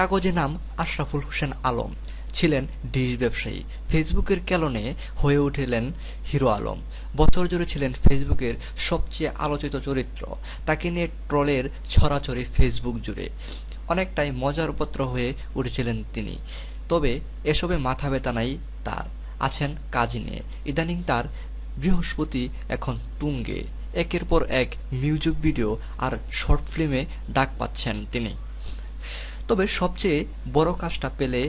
কাগজে নাম আশরাফুল হোসেন আলম, ছিলেন ডিশ ব্যবসায়ী। ফেসবুকের কেলনে হয়ে উঠলেন হিরো আলম। বছর জুড়ে ছিলেন ফেসবুকের সবচেয়ে আলোচিত চরিত্র। তাকে নিয়ে ট্রলের ছড়াছড়ি ফেসবুক জুড়ে। অনেকটাই মজার পাত্র হয়ে উঠেছিলেন তিনি। তবে এসবে মাথা ব্যথা নাই তার, আছেন কাজ নিয়ে। ইদানিং তার বৃহস্পতি এখন তুঙ্গে। একের পর এক মিউজিক ভিডিও আর শর্ট ফিল্মে ডাক পাচ্ছেন তিনি। তবে সবচেয়ে বড় কাজটা পেলে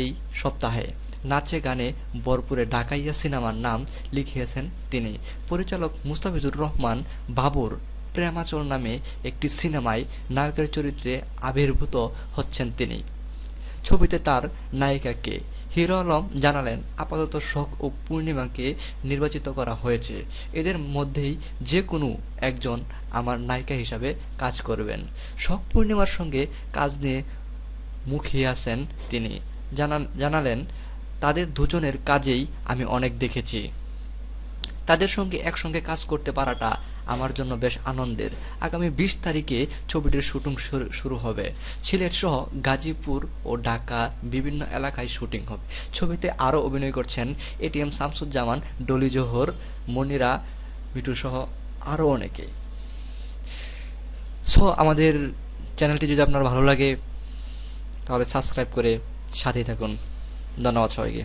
এই সপ্তাহে। নাচে গানে ভরপুরে ডাকাইয়া সিনেমার নাম লিখিয়েছেন তিনি। পরিচালক মুস্তাফিজুর রহমান বাবুর প্রেমাচল নামে একটি সিনেমায় নায়কের চরিত্রে আবির্ভূত হচ্ছেন তিনি। ছবিতে তার নায়িকা কে? হিরো আলম জানালেন, আপাতত শখ ও পূর্ণিমাকে নির্বাচিত করা হয়েছে। এদের মধ্যেই যে কোনো একজন আমার নায়িকা হিসাবে কাজ করবেন। শখ পূর্ণিমার সঙ্গে কাজ নিয়ে মুখিয়ে আছেন তিনি। জানালেন, তাদের দুজনের কাজেই আমি অনেক দেখেছি। তাদের সঙ্গে একসঙ্গে কাজ করতে পারাটা আমার জন্য বেশ আনন্দের। আগামী ২০ তারিখে ছবিটির শুটিং শুরু হবে। সিলেট সহ গাজীপুর ও ঢাকা বিভিন্ন এলাকায় শুটিং হবে। ছবিতে আরও অভিনয় করছেন এটিএম শামসুজ্জামান, ডলি জোহর, মনিরা, মিঠু সহ আরও অনেকে। সো আমাদের চ্যানেলটি যদি আপনার ভালো লাগে তাহলে সাবস্ক্রাইব করে সাথেই থাকুন। ধন্যবাদ সবাইকে।